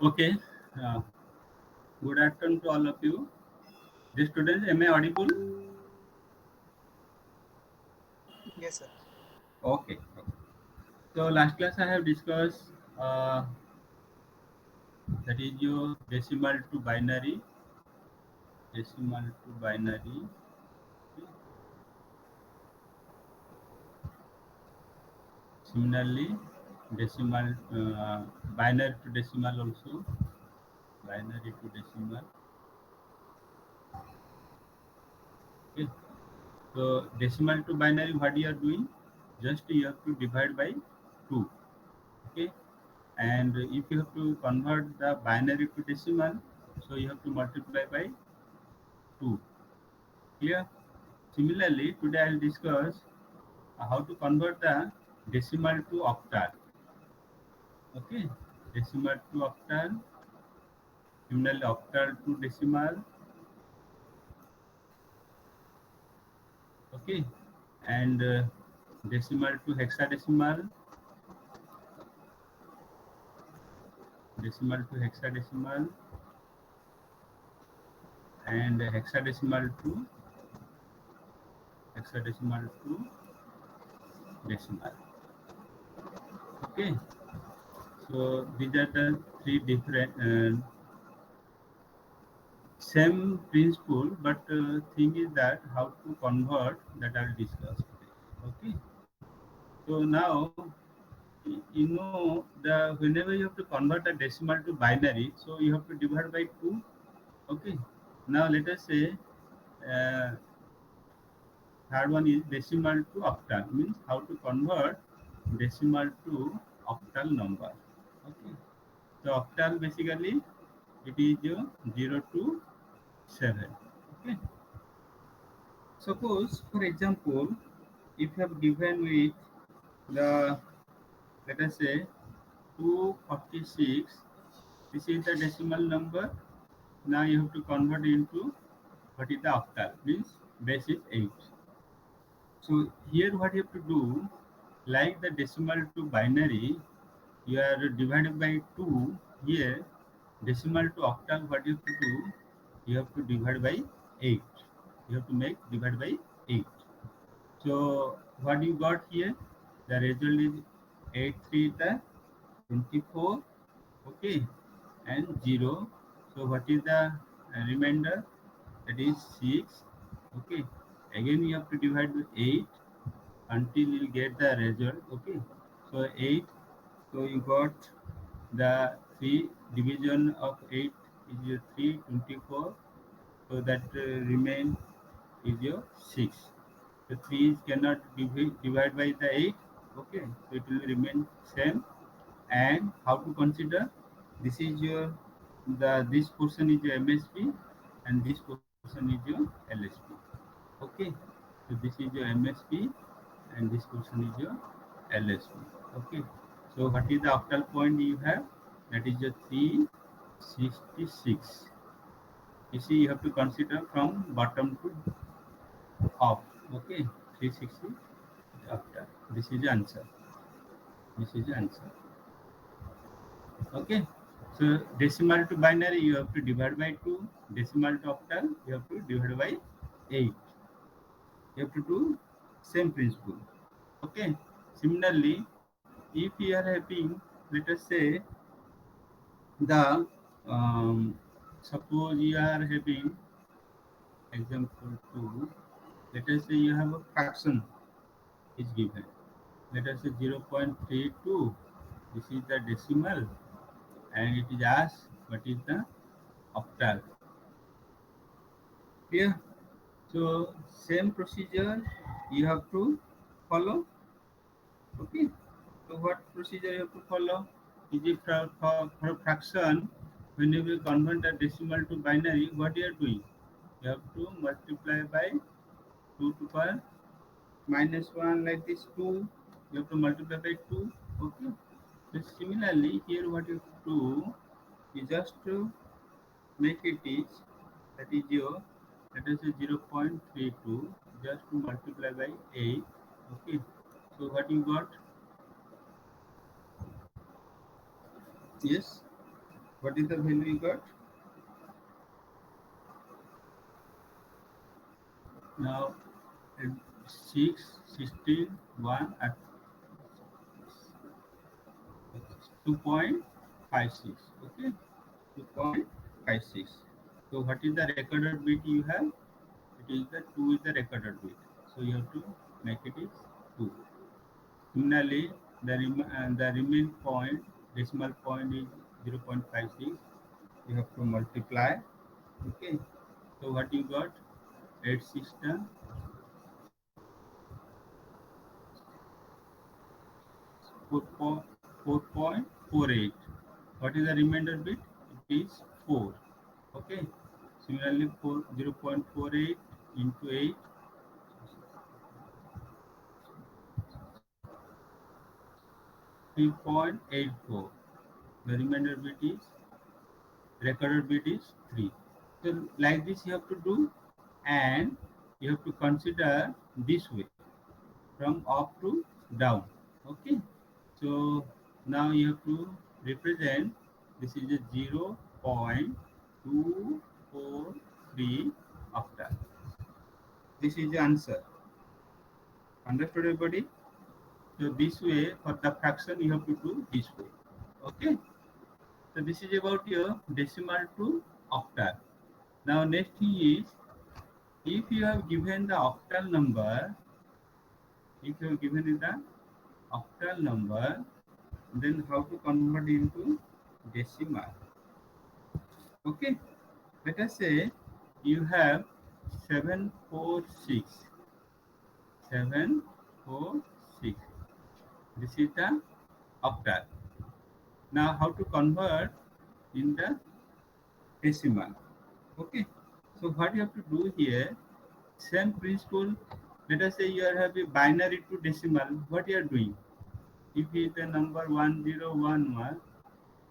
Okay. Uh, Good afternoon to all of you. The students, am I audible? Yes, sir. Okay. So last class I have discussed that is your decimal to binary, decimal to binary. Similarly, decimal binary to decimal also, binary to decimal. Okay. So decimal to binary, what you are doing? Just you have to divide by two. Okay. And if you have to convert the binary to decimal, so you have to multiply by 2. Clear? Similarly, today I will discuss how to convert the decimal to octal. Okay, decimal to octal, similarly octal to decimal. Okay, and decimal to hexadecimal, decimal to hexadecimal, and hexadecimal to decimal. Okay, so these are the three different same principle, but thing is that how to convert that I'll discuss today. Okay, so now you know the whenever you have to convert a decimal to binary, so you have to divide by two. Okay, now let us say uh, third one is decimal to octal, means how to convert decimal to octal number. Okay, so octal basically it is your 0 to 7. Okay, suppose, for example, if you have given with the, let us say, 246, this is the decimal number. Now you have to convert into what is the octal, means base is 8. So here what you have to do, like the decimal to binary, you are divided by 2. Here, decimal to octal, what you have to do, you have to divide by 8. You have to make divide by 8. So what you got here? The result is 8 3 the 24. Okay, and 0. So what is the remainder? That is 6. Okay, again you have to divide with 8 until you get the result. Okay, so 8. So you got the 3 division of 8 is your 324. So that remain is your 6. The 3 cannot divide by the 8. Okay, so it will remain same. And how to consider? This is your this portion is your MSP and this portion is your LSP. Okay, so this is your MSP and this portion is your LSP. Okay, so what is the octal point you have? That is your 366. You see, you have to consider from bottom to up. Okay, 360 octal. This is the answer. This is the answer. Okay, so decimal to binary you have to divide by 2. Decimal to octal you have to divide by 8. You have to do same principle. Okay, similarly, if you are having, let us say, the suppose you are having example 2, let us say you have a fraction is given, let us say 0.32. This is the decimal and it is asked what is the octal. Clear? So same procedure you have to follow. Okay. So what procedure you have to follow? Is it for fraction? Whenever you convert a decimal to binary, what you are doing? You have to multiply by 2 to power minus 1, like this 2. You have to multiply by 2. Okay. So similarly, here what you have to do is just to make it is, that is your, let us say 0.32, just to multiply by 8. Okay, so what you got? Yes, What is the value you got? Now 6, 16, 1 at 2.56. Okay, 2.56. So what is the recorded bit you have? It is the 2 is the recorded bit. So you have to make it is 2. Similarly, the remain point, decimal point is 0.56. You have to multiply. Okay. So what you got? 8 system 4.48. What is the remainder bit? It is 4. Okay. Similarly, 0.48 into 8, 3.84. The remainder bit is recorded bit is 3. So like this you have to do, and you have to consider this way from up to down. Okay. So now you have to represent this is a 0.243 octal. This is the answer. Understood everybody? So this way for the fraction you have to do this way. Okay. So this is about your decimal to octal. Now next thing is, if you have given the octal number, if you have given the octal number, then how to convert into decimal? Okay, let us say you have 746. 746. This is the octal. Now how to convert in the decimal? Okay, so what you have to do here, same principle. Let us say you are having binary to decimal. What you are doing? If it is the number 1011,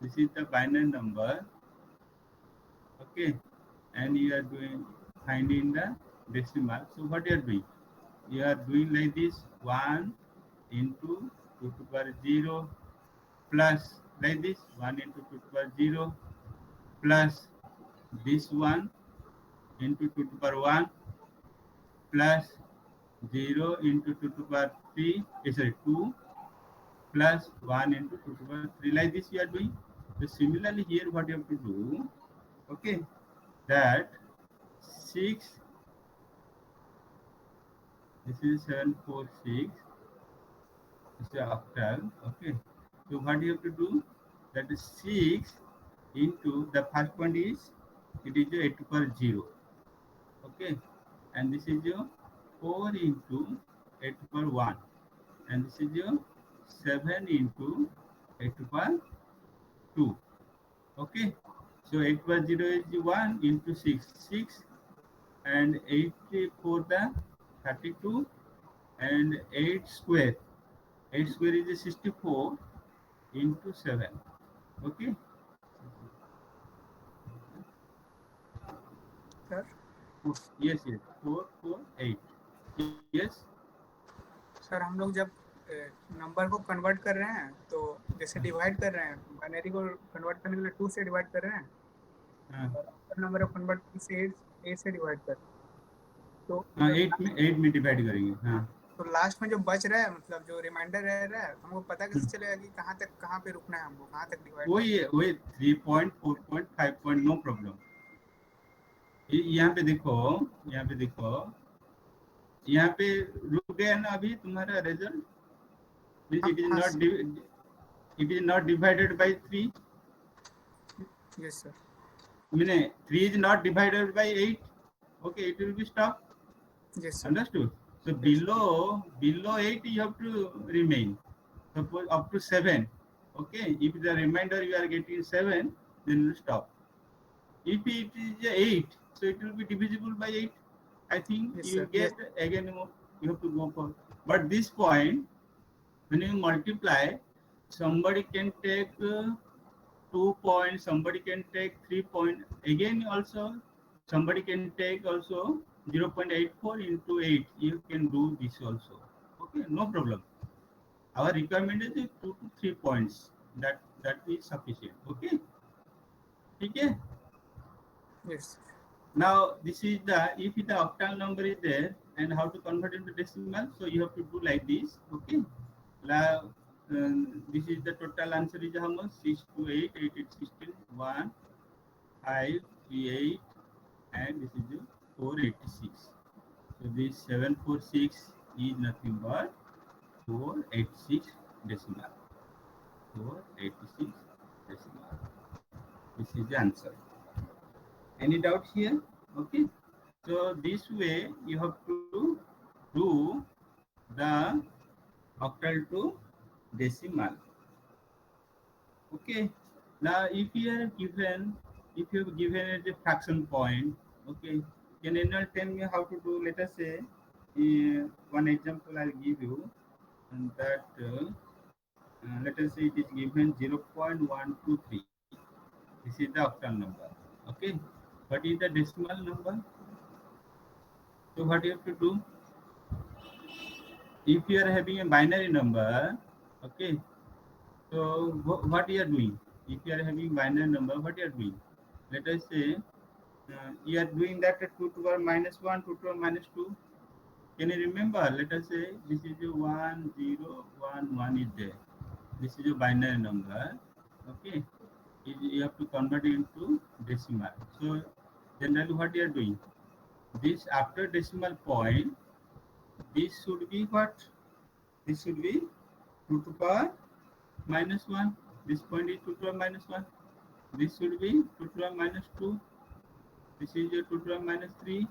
this is the binary number. Okay, and you are doing finding the decimal. So what you are doing? You are doing like this: 1 into 2 to the power 0 plus like this 1 into 2 to the power 0 plus this one into 2 to the power 1 plus 0 into 2 to the power 3, sorry, 2 plus 1 into 2 to the power 3. Like this you are doing. So similarly here what you have to do, okay, that 6, this is 746, this is octal, okay. So what you have to do, that is 6 into, the first point is, it is your 8 to the power 0, okay, and this is your 4 into 8 to the power 1, and this is your 7 into 8 to the power 2, okay. So 8 to the power 0 is 1 into 6, 6 and 8 for the 32 and 8 square. 8 square is 64 into 7. Okay. Sir Yes, yes. 4, 4, 8. Yes. Sir हम लोग जब number को convert कर रहे हैं तो जैसे divide कर रहे हैं, बाइनरी को कन्वर्ट करने के लिए 2 से डिवाइड कर रहे हैं हाँ, और नंबर को कन्वर्ट करने से 8 से डिवाइड कर रहे हैं। तो हाँ, जो 8 में डिवाइड करेंगे. हाँ. तो लास्ट में जो बच रहा है, मतलब जो रिमाइंडर रह रहा है, हमको पता कैसे चलेगा कि कहाँ पे रुकना है, हमको कहाँ तक डिवाइड वही 3 point, 4 point, 5 point, no problem. यहाँ पे देखो, यहाँ पे देखो, यहाँ पे रुक गया ना अभी तुम्हारा रिजल्ट. It is हाँ not it is not divided by 3. Yes sir. mean 3 is not divided by 8. Okay, it will be stopped. Yes sir. Understood? So below 8 you have to remain. Suppose up to 7. Okay, if the remainder you are getting 7, then you stop. If it is 8, so it will be divisible by 8. I think Yes, you sir. get again you have to go for. But this point, when you multiply, somebody can take 2 points, somebody can take 3 points. Again also, somebody can take also 0.84 into 8. You can do this also. Okay, no problem. Our requirement is 2 to 3 points. That is sufficient. Okay. ठीक है. Yes. Now this is the, if the octal number is there and how to convert into decimal, so you have to do like this. Okay. Now this is the total answer is how much? 6 to 8, 8, 8, 16, 1, 5, 3, 8, and this is 486. So this 746 is nothing but 486 decimal. 486 decimal. This is the answer. Any doubt here? Okay. So this way you have to do the octal to decimal. Okay. Now if you are given, if you have given it a fraction point, okay, can anyone tell me how to do? Let us say one example I'll give you, and that let us say it is given 0.123. This is the octal number. Okay. What is the decimal number? So what you have to do? If you are having a binary number, okay, so what you are doing? If you are having binary number, what you are doing? Let us say you are doing that 2 to the power minus 1, 2 to the power minus 2. Can you remember? Let us say this is your 1, 0, 1, 1 is there. This is your binary number. Okay, you have to convert it into decimal. So generally what you are doing? This after decimal point, this should be what? This should be 2 to the power minus 1. This point is 2 to the minus 1. This should be 2 to the minus 2. This is your 2 to the minus 3.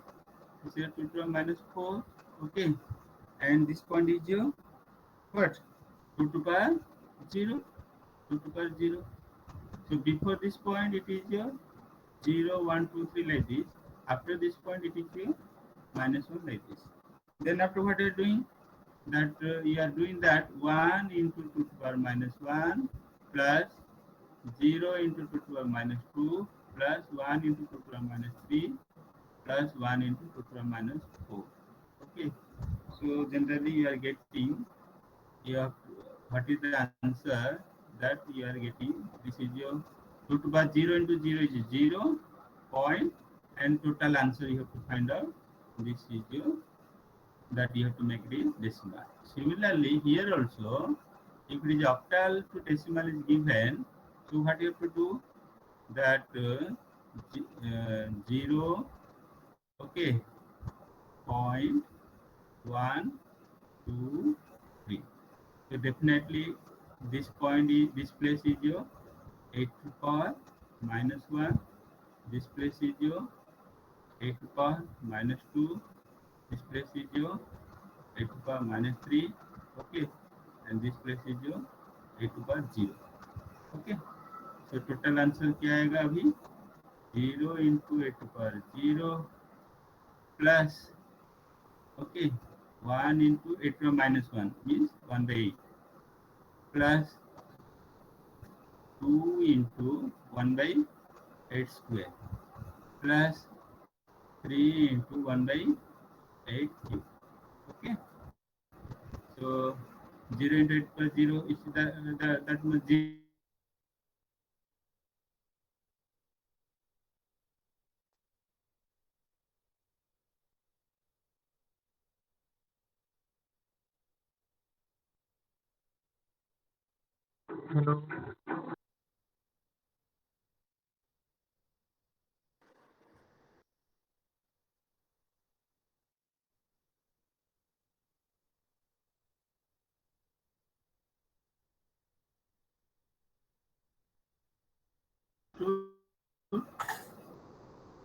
This is your 2 to the minus 4. Okay. And this point is your what? 2 to the power 0. 2 to the power 0. So before this point it is your 0, 1, 2, 3 like this. After this point it is your minus 1 like this. Then after what you are doing? That you are doing that 1 into 2 to the power minus 1 plus 0 into 2 to the power minus 2 plus 1 into 2 to the power minus 3 plus 1 into 2 to the power minus 4. Okay. So generally you are getting, you have, what is the answer that you are getting? This is your 2 to the power 0 into 0 is 0 point, and total answer you have to find out. This is your, that you have to make it decimal. Similarly, here also, if it is octal to decimal is given, so what you have to do? That 0, okay, point 1, 2, 3. So definitely this point is, this place is your 8 to the power minus 1. This place is your 8 to the power minus 2. This place is your 8 to the power minus 3. Okay. And this place is your 8 to the power 0. Okay. So total answer क्या आएगा अभी? 0 into 8 to the power 0 plus, okay, 1 into 8 to the minus 1 means 1 by 8 plus 2 into 1 by 8 square plus 3 into 1 by 8 cube. Okay. So 0 into 8 plus 0 is that much 0. Hello.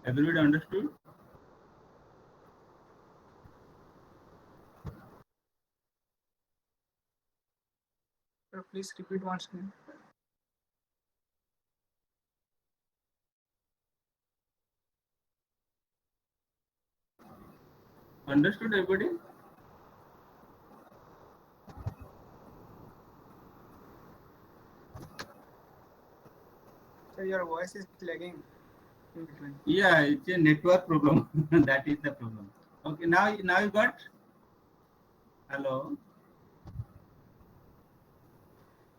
Everybody understood? Sir, please repeat once again. Understood everybody? Sir, your voice is lagging in between. Yeah, it's a network problem. That is the problem. Okay, now you got? Hello.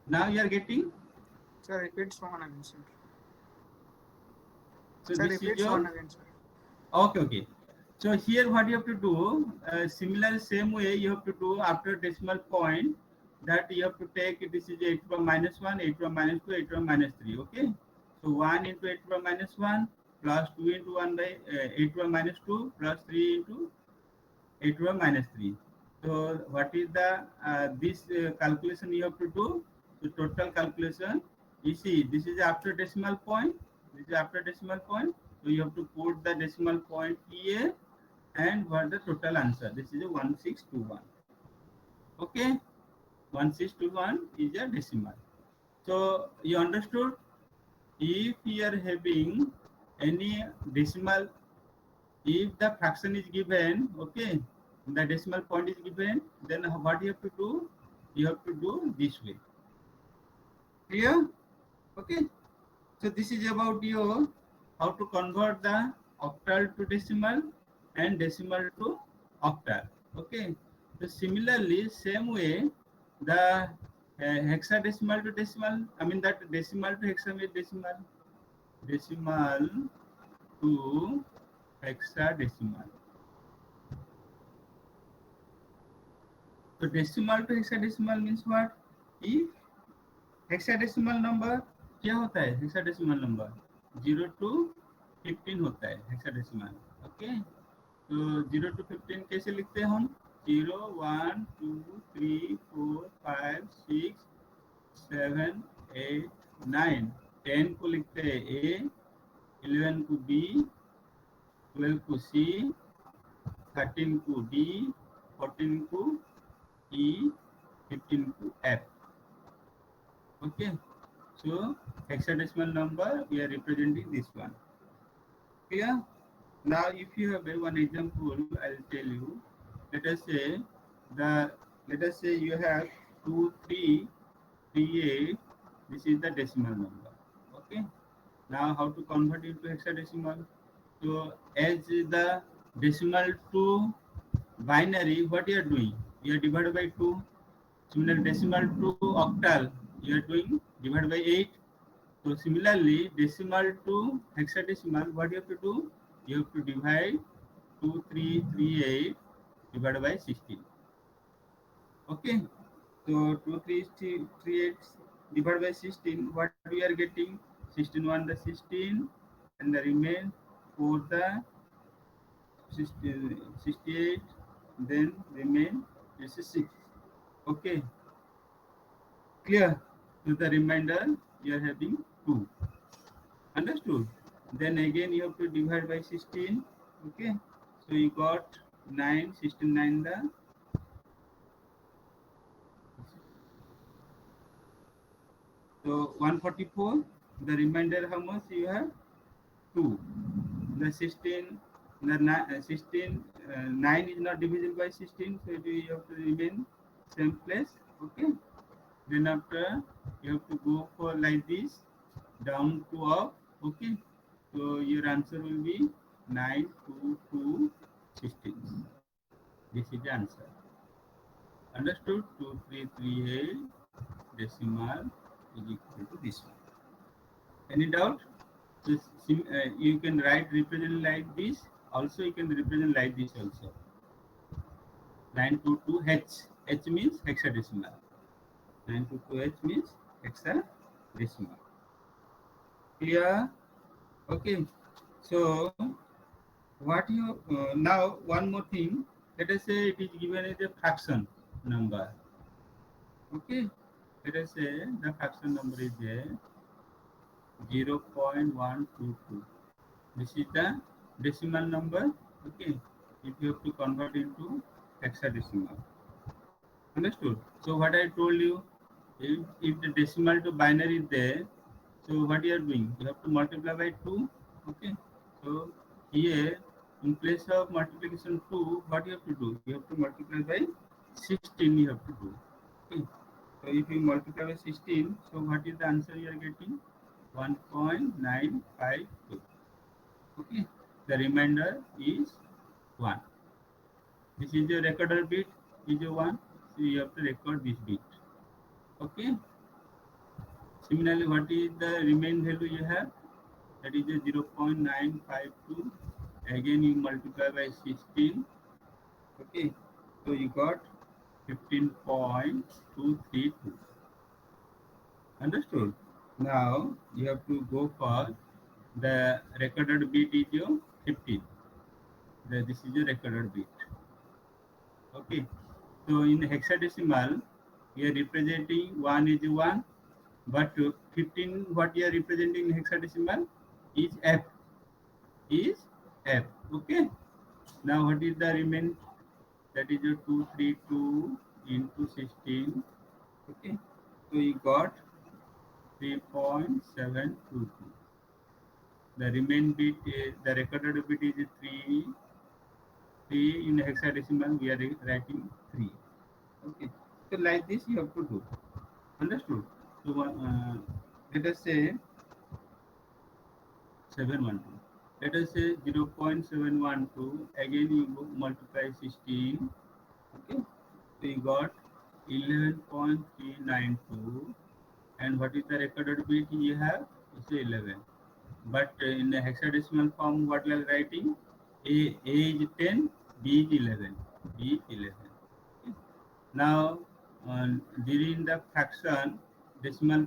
Now you are getting? Sir, repeat one again, sir. So Sir, this is repeat your one again, sir. okay. So here what you have to do, similar same way you have to do after decimal point, that you have to take, this is 8 to the minus 1, 8 to the minus 2, 8 to the minus 3, okay. So 1 into 8 to the minus 1 plus 2 into 1 by 8 to the minus 2 plus 3 into 8 to the minus 3. So what is the this calculation you have to do? So total calculation, you see this is after decimal point, this is after decimal point. So you have to put the decimal point here and what the total answer. This is a 1621. Okay, 1621 is a decimal. So you understood? If you are having any decimal, if the fraction is given, okay, the decimal point is given, then what you have to do? You have to do this way. Clear? Okay. So this is about your how to convert the octal to decimal and decimal to octal. Okay. So similarly, same way, the hexadecimal to decimal. I mean that decimal to hexadecimal, decimal to hexadecimal. So decimal to hexadecimal means what? If hexadecimal number क्या होता है? Hexadecimal number 0 to 15 होता है hexadecimal. Okay, तो 0 to 15 कैसे लिखते हैं हम? 0 1 2 3 4 5 6 7 8 9. 10 को लिखते हैं ए, 11 को बी, 12 को सी, 13 को डी, 14 को ई, 15 को F. Okay, so hexadecimal number we are representing this one. Clear? Now if you have one example, I'll tell you. Let us say you have 2338. This is the decimal number. Okay, now how to convert it to hexadecimal? So as the decimal to binary, what you are doing? You are divided by 2. Similar decimal to octal, you are doing divided by 8. So similarly, decimal to hexadecimal, what you have to do? You have to divide 2338 divided by 16. Okay. So 2338 divided by 16, what we are getting? 16 1 the 16 and the remain 4 the 68, then remain this is 6. Okay. Clear? So the remainder you are having 2. Understood? Then again you have to divide by 16. Okay. So you got 9, 16 9 the. So 144. The remainder how much you have? 2. The 16, the 16, 9 is not divisible by 16. So you have to remain same place. Okay. Then after you have to go for like this down to up. Okay, so your answer will be 9 2 2 16. This is the answer. Understood? 2338 decimal is equal to this one. Any doubt? So you can write represent like this. Also you can represent like this also. 922 H. H means hexadecimal. 922H means hexadecimal. Clear? Okay. So what you now one more thing. Let us say it is given as a fraction number. Okay. Let us say the fraction number is there 0.122. This is the decimal number. Okay. If you have to convert into hexadecimal. Understood? So what I told you, if the decimal to binary is there, so what you are doing? You have to multiply by 2. Okay. So here, in place of multiplication 2, what you have to do? You have to multiply by 16. You have to do. Okay. So if you multiply by 16, so what is the answer you are getting? 1.952. Okay. The remainder is 1. This is your recorder bit. Is a 1. So you have to record this bit. Okay. Similarly, what is the remain value you have? that is a 0.952. Again you multiply by 16. Okay, so you got 15.232. Understood? Now you have to go for the recorded bit is your 15. This is your recorded bit. Okay, so in hexadecimal we are representing 1 is 1, but 15 what we are representing in hexadecimal is F. Is F. Okay, now what is the remain? That is your 232 into 16. Okay, so you got 3.722. The remain bit is the recorded bit is 3. 3 in hexadecimal we are writing 3. Okay, so like this you have to do. Understood? So let us say 712. Let us say 0.712. Again you multiply 16. Okay, so you got 11.392. And what is the recorded bit you have? It's 11. But in the hexadecimal form, what we are writing? A is 10, B is 11. B is 11. Okay. Now, during the fraction decimal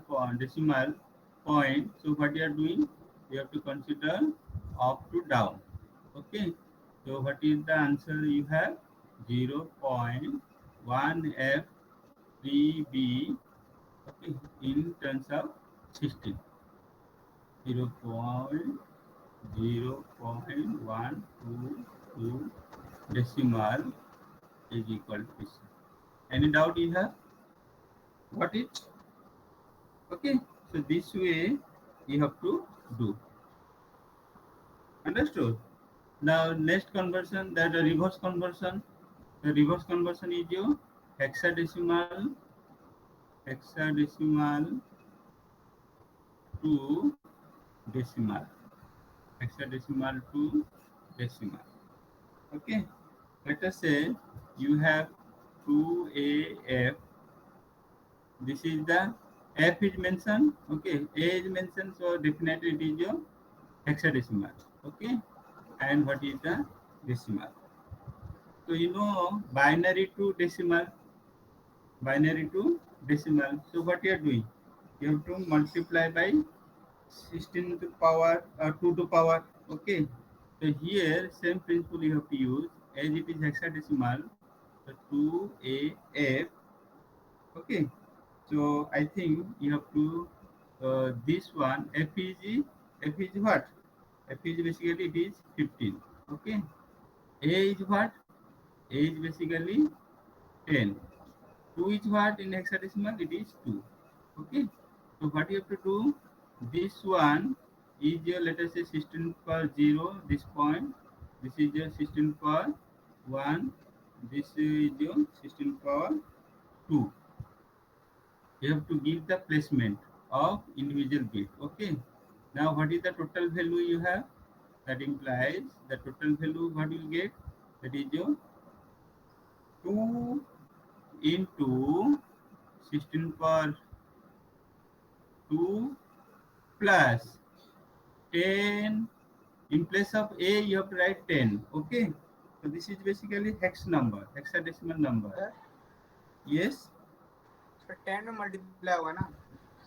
point, so what you are doing? You have to consider up to down. Okay. So what is the answer you have? 0.1F 3B, okay, in terms of 16. 0.122 decimal is equal to this. Any doubt you have? Got it? Okay, so this way you have to do. Understood? Now next conversion, that the reverse conversion. The reverse conversion is your hexadecimal to decimal. Hexadecimal to decimal. Okay, let us say you have 2AF. This is the F is mentioned. Okay, A is mentioned, so definitely it is your hexadecimal. Okay, and what is the decimal? So you know binary to decimal. Binary to decimal. So what you are doing? You have to multiply by 16 to power 2 to power. Okay, so here same principle you have to use as it is hexadecimal. So 2AF. Okay, so I think you have to this one F is what? F is basically it is 15. Okay, A is what? A is basically 10. 2 is what in hexadecimal? It is 2. Okay, so what you have to do? This one is your, let us say 16 per 0, this point. This is your 16 per 1. This is your 16 per 2. You have to give the placement of individual bit. Okay, now what is the total value you have? That implies the total value what you get, that is your 2 into 16 per 2 plus 10. In place of A you have to write 10. Okay, so this is basically hex number, hexadecimal number. Yes, So 10 में multiply होगा ना?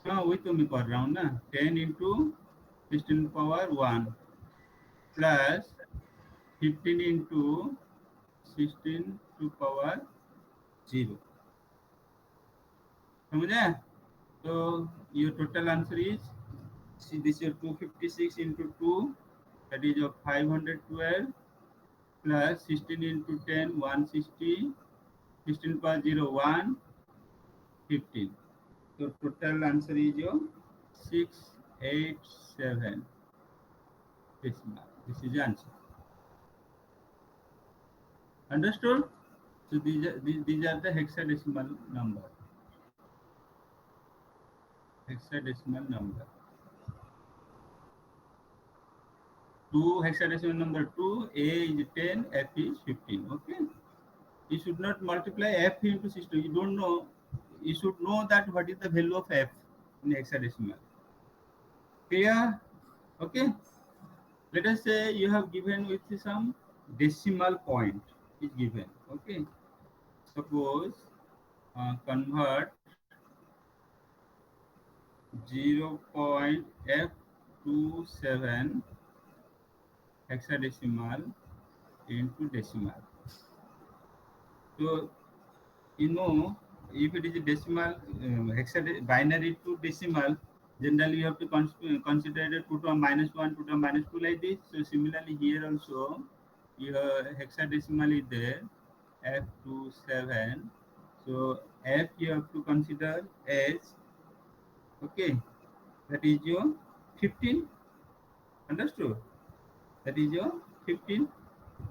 हाँ वही तो मैं कर रहा हूँ ना. 10 into 16 power 1 plus 15 into 16 to power 0. समझे? So your total answer is, see this is 256 into 2, that is your 512 plus 16 into 10 160, 16 power 0 1, 15. So total answer is your 687 decimal. This is the answer. Understood? So these are the hexadecimal number. Hexadecimal number. 2 hexadecimal number 2, A is 10, F is 15. Okay. You should not multiply F into 16. You don't know. You should know that what is the value of F in hexadecimal. Clear? Okay, let us say you have given with some decimal point is given. Okay, suppose convert 0.f27 hexadecimal into decimal. So you know, if it is a decimal, binary to decimal, generally you have to consider it 2 to a minus 1, 2 to a minus 2 like this. So similarly here also, your hexadecimal is there, F27. So F you have to consider as, okay, that is your 15, understood? That is your 15.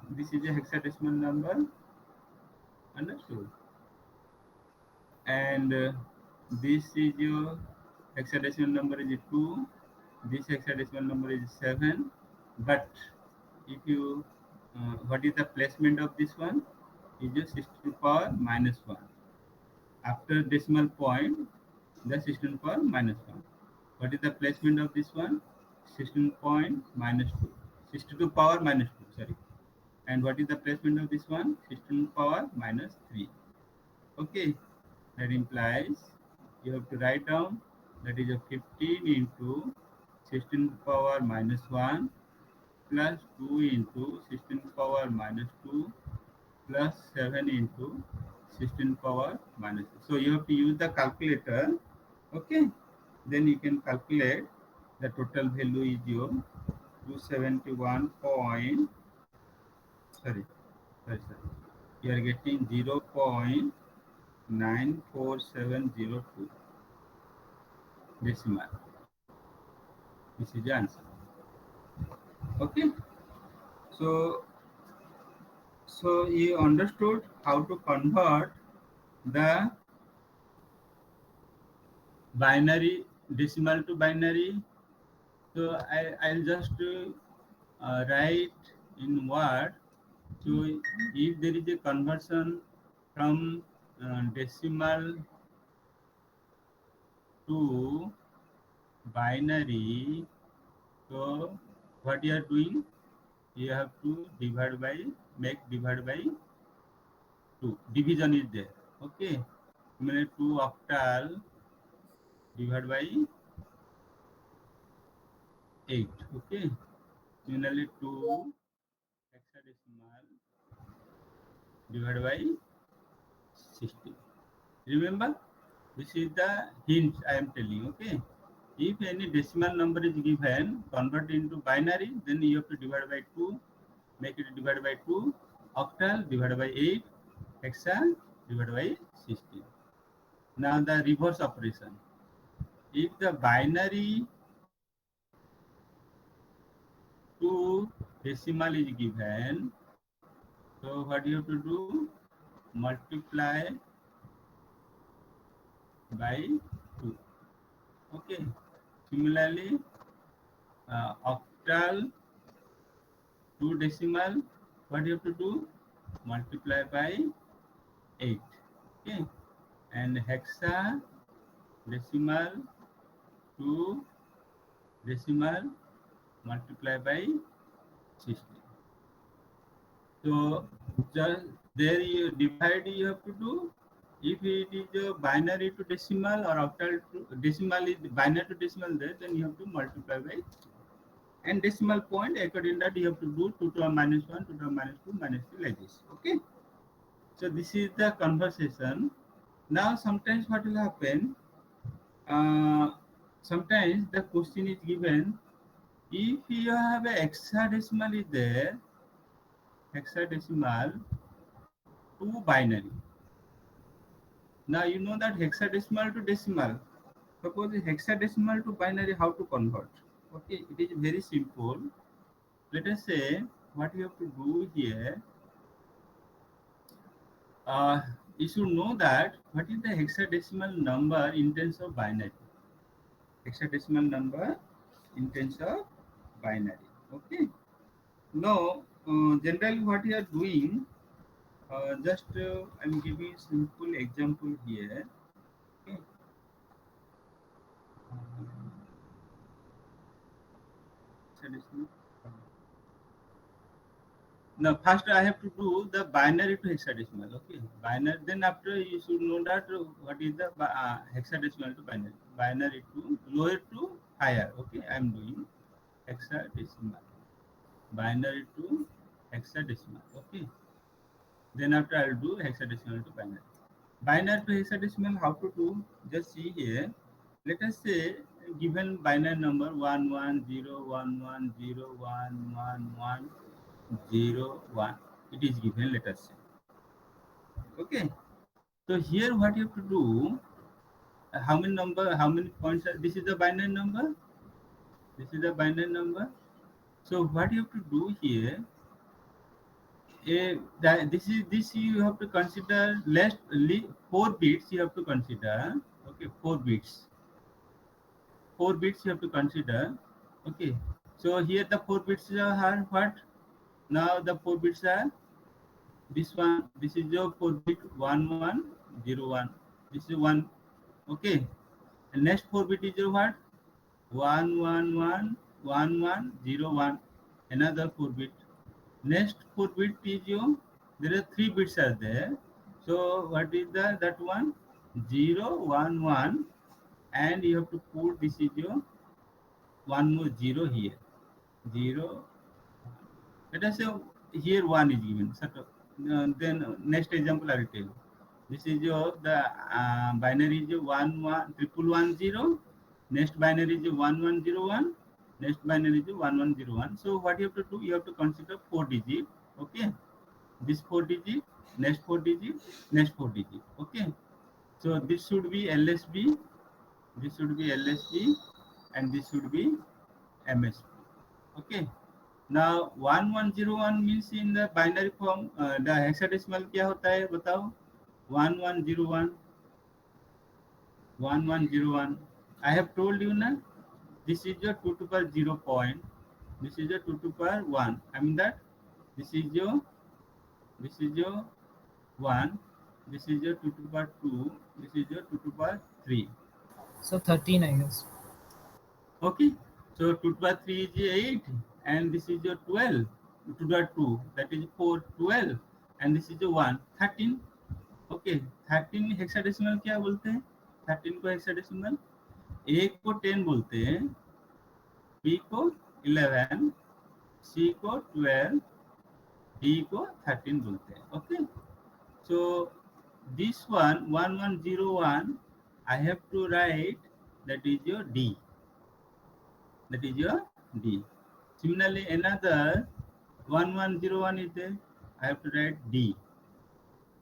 This is a hexadecimal number, understood? And this is your hexadecimal number is 2, this hexadecimal number is 7, but if you what is the placement of this one is just 6 to the power minus 1 after decimal point, the 16 power minus 1. What is the placement of this one? 16 point minus 2, 62 power minus 2, sorry. And what is the placement of this one? 16 power minus 3. Okay, that implies you have to write down that is a 15 into 16 power minus 1 plus 2 into 16 power minus 2 plus 7 into 16 power minus 2. So you have to use the calculator. Okay, then you can calculate the total value is your 271 point, sorry, you are getting 0.94702 decimal. This is the answer. Okay, so you understood how to convert the binary decimal to binary. So I'll just write in word. So if there is a conversion from decimal to binary, so what you are doing, you have to divide by 2. Division is there. Okay, mean 2 octal divided by 8. Okay, similarly 2 hexadecimal divided by 60. Remember, this is the hint I am telling. Okay, if any decimal number is given, convert into binary, then you have to divide by 2, make it divided by 2, octal divided by 8, hexa divided by 60. Now the reverse operation. If the binary to decimal is given, so what you have to do? Multiply by 2. Okay. Similarly, octal to decimal, what you have to do? Multiply by 8. Okay. And hexa decimal to decimal, multiply by 60. So just there you divide you have to do. If it is a binary to decimal or octal to decimal is binary to decimal there, then you have to multiply by 2. And decimal point according that you have to do 2 to the minus 1, 2 to the minus 2, minus 3 like this. Okay. So this is the conversation. Now sometimes what will happen? Sometimes the question is given if you have a hexadecimal is there, hexadecimal to binary. Now you know that hexadecimal to decimal. Suppose hexadecimal to binary, how to convert? Okay, it is very simple. Let us say what you have to do here. You should know that what is the hexadecimal number in terms of binary. Hexadecimal number in terms of binary. Okay. Now, generally what you are doing, just I'm giving simple example here. Okay. hexadecimal. Now first I have to do the binary to hexadecimal. Okay, binary. Then after you should know that what is the hexadecimal to binary. Binary to lower to higher. Okay, I am doing hexadecimal. Binary to hexadecimal. Okay. Then after I will do hexadecimal to binary. Binary to hexadecimal, how to do? Just see here. Let us say given binary number 11011011101. It is given, let us say. Okay. So here what you have to do, how many points are, this is the binary number. This is the binary number. So what you have to do here, this you have to consider less 4 bits you have to consider. Okay, 4 bits. 4 bits you have to consider. Okay, so here the 4 bits are what? Now the 4 bits are this one. This is your 4 bit 1101. This is 1. Okay, and next 4 bit is your what? 1111101. Another 4 bit. Next 4 bit is your, there are 3 bits are there. So what is that one? 0, 1, 1, and you have to put, this is your one more 0 here. 0. Let us say here 1 is given. So, then next example I will tell you. This is your binary is your 11110. Next binary is your 1101. Next binary is your 1101. So what you have to do? You have to consider 4 digit. Okay, this 4 digit, next 4 digit, next 4 digit. Okay, so this should be LSB, this should be LSB, and this should be MSB. Okay. Now 1101 means in the binary form, the hexadecimal क्या होता है बताओ? 1101. 1101. I have told you na. This is your 2 to power 0 point. This is your 2 to power 1. I mean that this is your 1. This is your 2 to power 2. This is your 2 to power 3. So 13, I guess. Okay. So 2 to power 3 is 8, and this is your 12. 2 to power 2, that is 4, 12, and this is your 1, 13. Okay, 13 hexadecimal क्या बोलते हैं? 13 को hexadecimal, A को 10 बोलते हैं, B को 11, C को 12, D को 13 बोलते हैं. Okay, so this one 1101 I have to write, that is your D. That is your D. Similarly, another 1101 is there. I have to write D.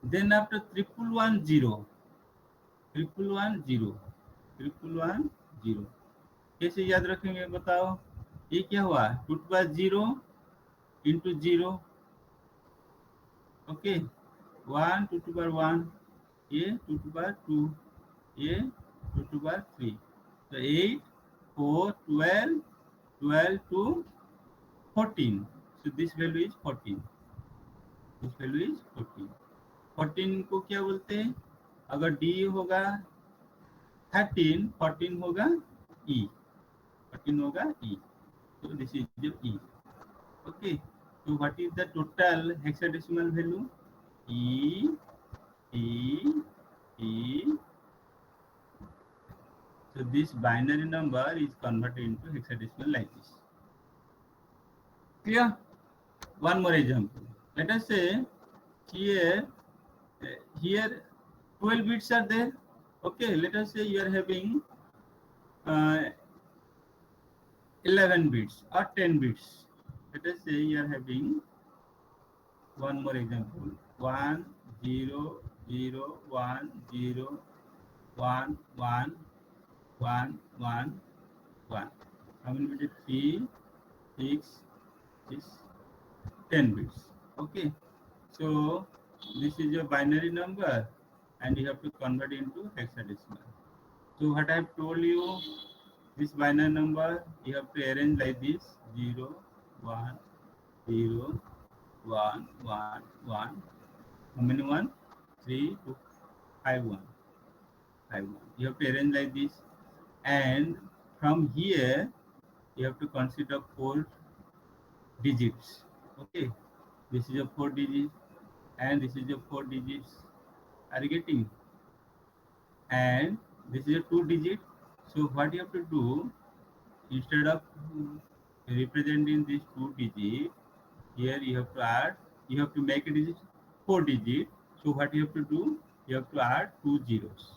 Then after 1110, 1110, कैसे याद रखेंगे बताओ? ये क्या हुआ? 2 to power 0 into 0. Okay, 1 2 to power 1, ये 2 to power 2, ये 2 to power 3. So 8, 4, 12, 12 to 14. So this value is 14. This value is 14. 14 को क्या बोलते हैं? अगर D होगा 13, 14 होगा E. 14 होगा E. So this is your E. Okay. So what is the total hexadecimal value? E, E, E. So this binary number is converted into hexadecimal like this. Clear? One more example. Let us say here 12 bits are there. Okay, let us say you are having 11 bits or 10 bits. Let us say you are having, one more example, 1 0 0 1 0 1 1 1 1 1. How many bits? 3 6 6 10 bits. Okay, so this is your binary number, and you have to convert into hexadecimal. So what I have told you, this binary number you have to arrange like this: 0 1 0 1 1 1. How many 1? 3 2 5 1 5 1. You have to arrange like this, and from here you have to consider 4 digits. Okay, this is your 4 digits, and this is your 4 digits. Are you getting? And this is a 2 digit. So what you have to do, instead of representing these 2 digits, here you have to add, you have to make it is 4 digit. So what you have to do, you have to add 2 zeros.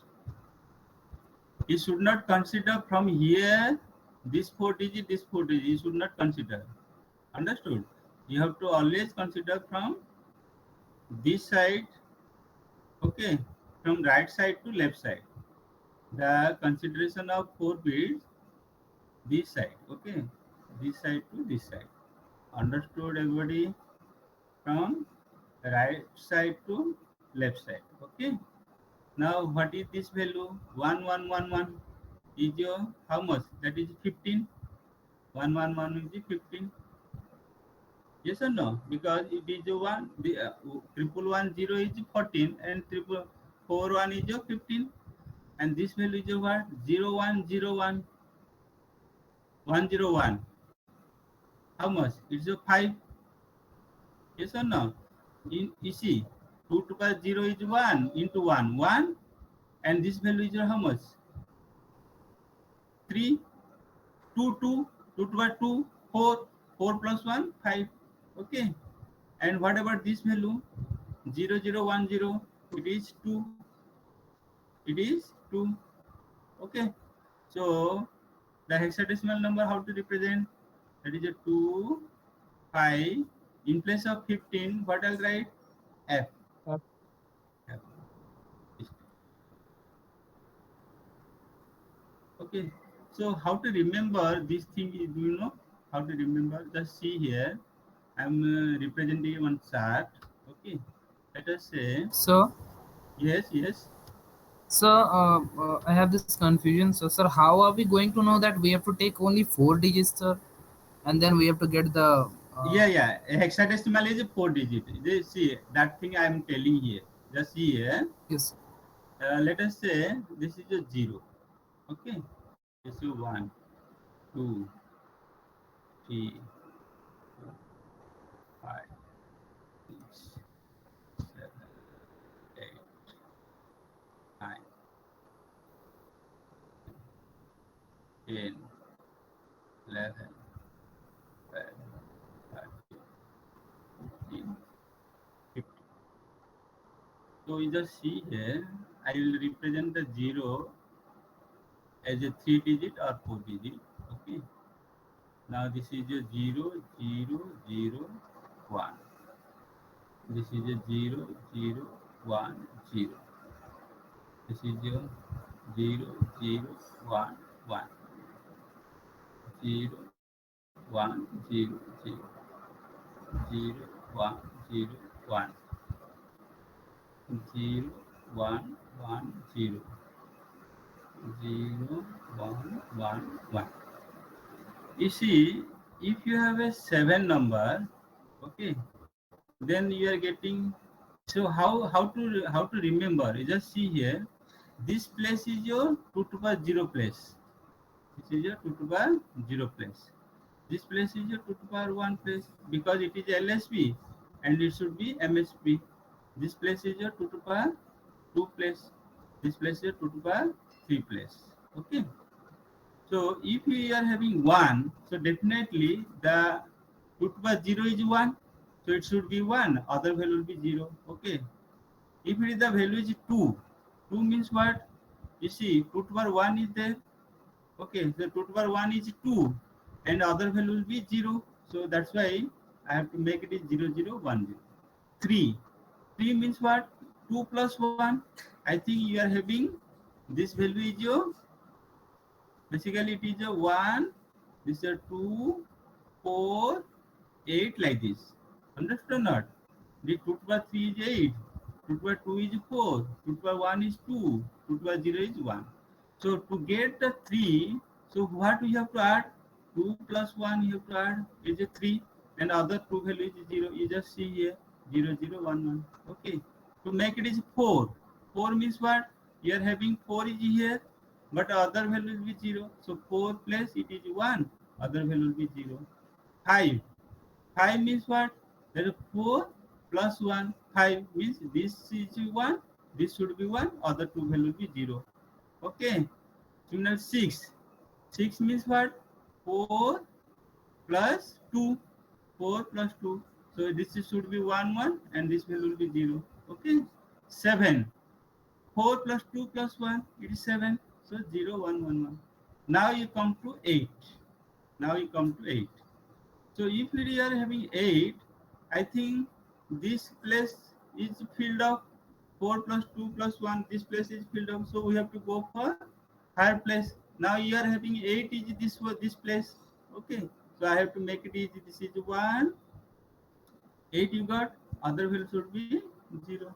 You should not consider from here this 4 digit, this 4 digit. You should not consider. Understood? You have to always consider from this side, okay, from right side to left side. The consideration of 4 bits, this side, okay, this side to this side. Understood, everybody? From right side to left side, okay. Now what is this value? 1111 is your how much? That is 15. 111 is 15. Yes or no? Because it is your one, the 1110 is 14, and 441 is your 15, and this value is your what? 0101 101. How much? It's your 5. Yes or no? You see, 2 to the power 0 is 1 into 1, 1, and this value is your how much? 3, 2, 2, 2 to the power 2, 4, 4 plus 1, 5. Okay. And what about this value? 0010, it is 2. It is 2. Okay. So the hexadecimal number how to represent? That is a 2, 5. In place of 15, what I'll write? F. F. F. Okay. So how to remember this thing? Do you know how to remember? Just see here. I'm representing one chart. Okay. Let us say. So, Yes. Yes. sir, I have this confusion. So, sir, how are we going to know that we have to take only 4 digits, sir, and then we have to get the Yeah. Hexadecimal is a 4 digit. See that thing I am telling here. Just see here. yes. Let us say this is a 0. Okay. This is 1, 2, 3, 4, 5, 6, 7, 8, 9, 10, 11, 12, 13, 14, 15. So you just see here, I will represent the 0 as a 3 digit or 4 digit. Okay. Now this is a 0, 0, 0, 1. This is a 0, 0, 1, 0. This is your 0, 0, 1, 1. 0, 1, 0, 0. 0, 1, 0, 1. 0, 1, 1, 0. 0, 1, 1, 1. You see, if you have a 7 number, okay, then you are getting. So how to remember? You just see here. This place is your 2 to the power 0 place. This is your 2 to the power 0 place. This place is your 2 to the power 1 place because it is LSB and it should be MSB. This place is your 2 to the power 2 place. This place is your 2 to the power 3 place. Okay. So if we are having 1, so definitely the 2 to the power 0 is 1. So it should be 1. Other value will be 0. Okay. If it is the value is 2, 2 means what? You see, 2 to the power 1 is there. Okay, so 2 to the power 1 is 2 and other value will be 0. So that's why I have to make it is 0, 0, 1, 0. 3. 3 means what? 2 plus 1. I think you are having this value is your, basically it is a 1, this is a 2, 4, 8 like this. Understood or not? The 2 to the power 3 is 8. 2 to the power 2 is 4. 2 to the power 1 is 2. 2 to the power 0 is 1. So to get the 3, so what we have to add? 2 plus 1 you have to add is a 3 and other 2 value is 0. You just see here 0, 0, 1, 1. Okay. To make it is 4. 4 means what? You are having 4 is here but other value will be 0. So 4 plus it is 1. other value will be 0. 5. 5 means what? That is 4 plus 1. 5 means this is 1, this should be 1, other two value will be 0. Okay. Similar 6. 6 means what? 4 plus 2. 4 plus 2. So this should be 1, 1, and this value will be 0. Okay. 7. 4 plus 2 plus 1, it is 7. So 0, 1, 1, 1. Now you come to 8. Now you come to 8. So if we are having 8, I think this place is filled up. 4 plus 2 plus 1, this place is filled up. So we have to go for higher place. Now you are having 8 is this place. Okay. So I have to make it easy. This is 1. 8 you got. Other value should be 0.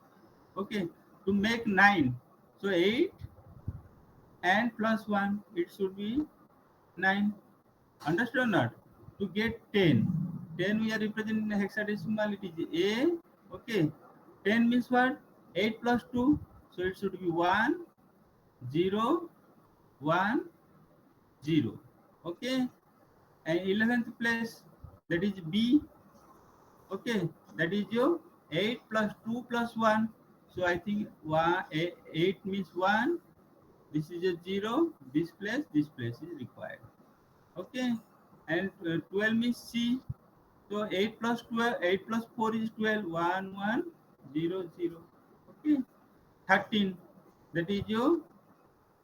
Okay. To make 9. So 8 and plus 1, it should be 9. Understood or not? To get 10. 10 we are representing in hexadecimal, it is A. Okay. 10 means what? 8 plus 2. So it should be 1, 0, 1, 0. Okay. And 11th place, that is B. Okay. That is your 8 plus 2 plus 1. So I think 8 means 1. This is a 0. This place is required. Okay. And 12 means C. So 8 plus 12, 8 plus 4 is 12. 1, 1, 0, 0. Okay. 13. That is your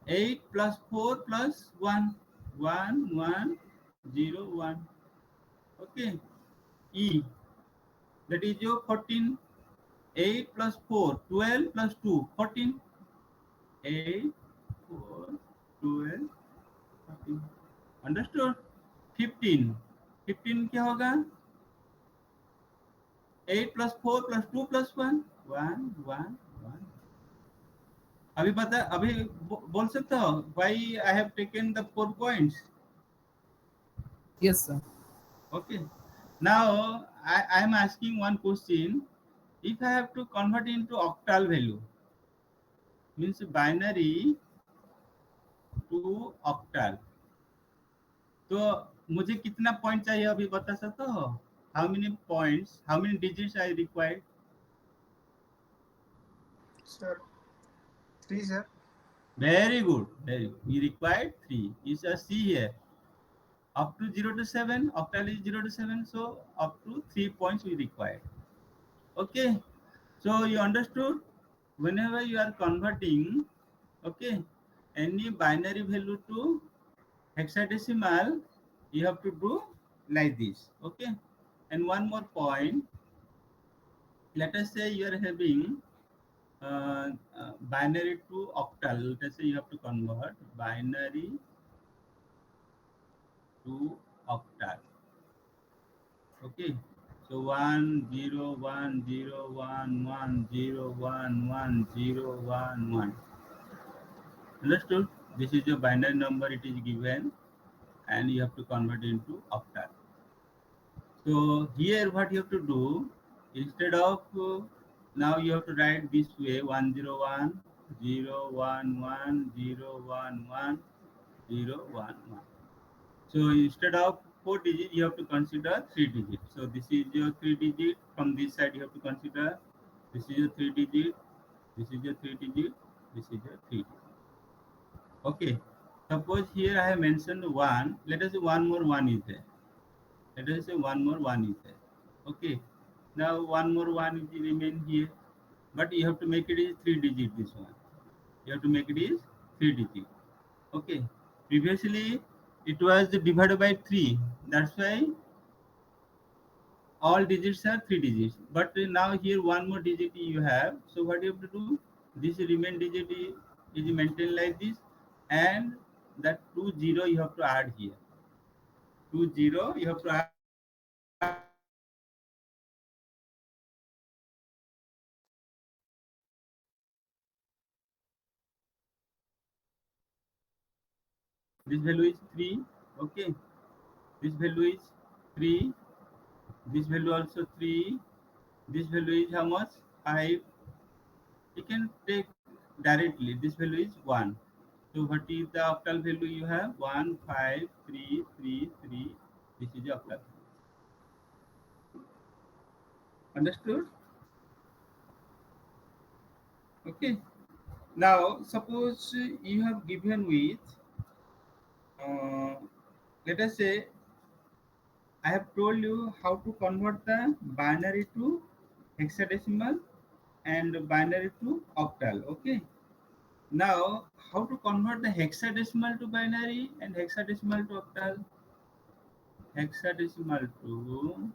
8 plus 4 plus 1. 1, 1, 0, 1. Okay. E. That is your 14. 8 plus 4, 12 plus 2, 14. 8, 4, 12, 14. Understood? 15. 15 क्या होगा? 8 plus 4 plus 2 plus 1, 1, 1, 1. अभी बता, अभी बोल सकते हो? Why I have taken the 4 points? Yes, sir. Okay. Now I am asking one question. If I have to convert into octal value, means binary to octal, तो मुझे कितना पॉइंट चाहिए अभी बता सकते हो? How many points, how many digits I required? Sir, 3, sir. Very good. Very good. We required 3. You shall see here. Up to 0 to 7, octal is 0 to 7, so up to 3 points we required. Okay. So you understood? Whenever you are converting, okay, any binary value to hexadecimal, you have to do like this. Okay. And one more point. Let us say you are having binary to octal. Let us say you have to convert binary to octal. Okay. So 1 0 1 0 1 1 0 1 1 0 1 1. Understood? This is your binary number. It is given, and you have to convert into octal. So here, what you have to do, instead of now you have to write this way: 1 0 1 0 1 1 0 1 1 0 1 1. So instead of 4 digits, you have to consider 3 digits. So this is your 3 digit. From this side, you have to consider this is your 3 digit. This is your 3 digit. This is your 3 digit. Okay. Suppose here I have mentioned 1. Let us say one more 1 is there. Let us say one more 1 is there. Okay. Now one more 1 is remain here. But you have to make it is 3 digit this one. You have to make it is 3 digit. Okay. Previously it was divided by 3. That's why all digits are 3 digits. But now here one more digit you have. So what you have to do? This remain digit is maintained like this, and that 2 0 you have to add here. 2 0 you have to add. This value is 3. Okay. This value is 3. This value also 3. This value is how much? 5. You can take directly. This value is 1. So what is the octal value you have? 15333. This is the octal. Understood? Okay. Now suppose you have given with let us say I have told you how to convert the binary to hexadecimal and binary to octal. Okay. Now, how to convert the hexadecimal to binary and hexadecimal to octal? Hexadecimal to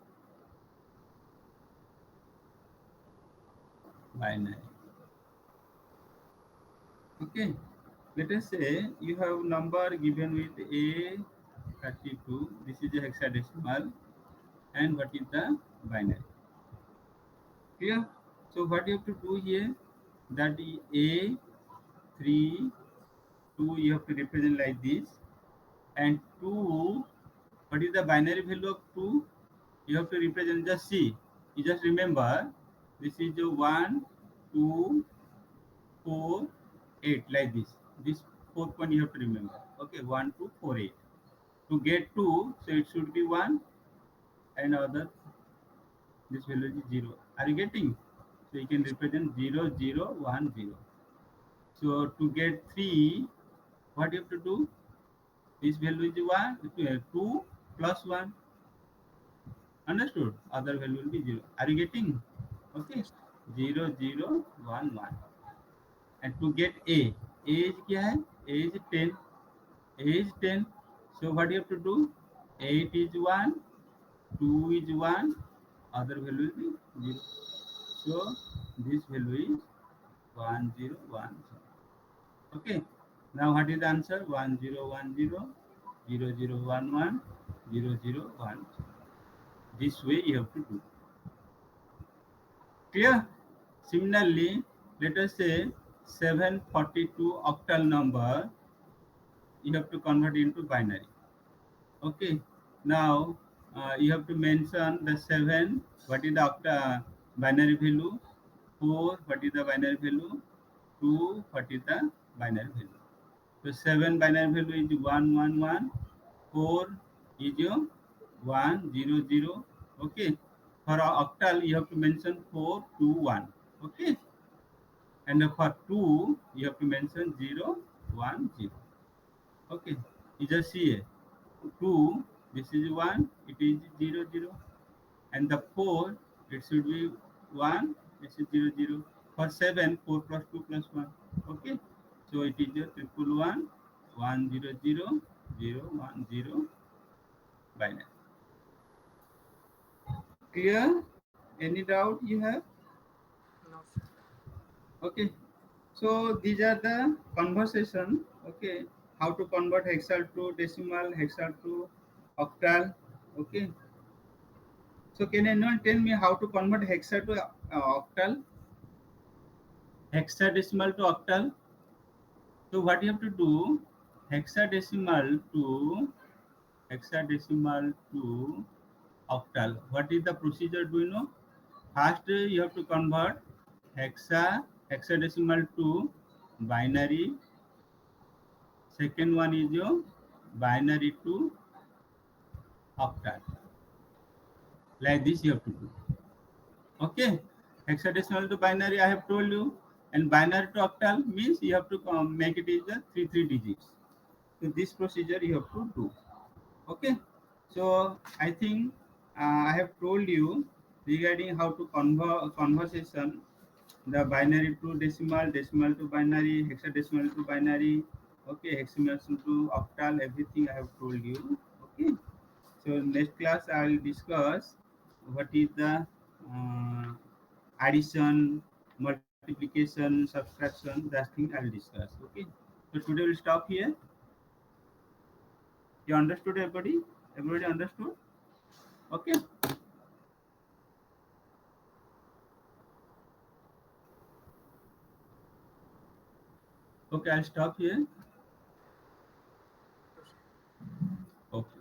binary. Okay. Let us say you have number given with A32. This is the hexadecimal, and what is the binary? Clear? So what you have to do here? That A3 2 you have to represent like this, and 2, what is the binary value of 2? You have to represent, just see, you just remember this is the 1 2 4 8, like this 4 point you have to remember. Okay, 1 2 4 8. To get 2, so it should be 1, and other this value is 0. Are you getting? So you can represent 0 0 1 0. So to get 3, what you have to do? This value is 1, 2 plus 1. Understood? Other value will be 0. Are you getting? Okay. 0 0 1 1. And to get A is क्या है? A is 10. A is 10. So what you have to do? 8 is 1, 2 is 1, other value will be 0. So this value is 1 0 1 0. Okay. Now what is the answer? 1 0 1 0, 0 0 1 1, 0 0 1 0. This way you have to do. Clear? Similarly, let us say 742 octal number, you have to convert into binary. Okay. Now you have to mention the 7, what is the binary value? 4, what is the binary value? 2, what is the binary value? So 7 binary value is 1 1 1, 4 is your 1 0 0. Okay. For octal, you have to mention 4 2 1. Okay. And for 2, you have to mention 0 1 0. Okay. You just see it. 2, this is 1, it is 0 0. And the 4, it should be 1, this is 0 0. For 7, 4 plus 2 plus 1. Okay. So it is a triple 1, 1 0 0, 0 1 0 binary. Clear? Any doubt you have? No, sir. Okay. So these are the conversation. Okay. How to convert hexal to decimal, hexal to octal. Okay. So can anyone tell me how to convert hexa to octal? Hexadecimal to octal. So what you have to do? Hexadecimal to octal. What is the procedure? Do you know? First, you have to convert hexadecimal to binary. Second one is your binary to octal. Like this you have to do. Okay. Hexadecimal to binary I have told you, and binary to octal means you have to make it is the 3 digits. So this procedure you have to do. Okay. So I think I have told you regarding how to convert conversation, the binary to decimal, decimal to binary, hexadecimal to binary. Okay, hexadecimal to octal, everything I have told you. Okay. So next class I will discuss what is the uh, addition, multiplication, subtraction, that thing I'll discuss. Okay. So today we'll stop here. You understood everybody? Everybody understood? Okay. Okay, I'll stop here. Okay.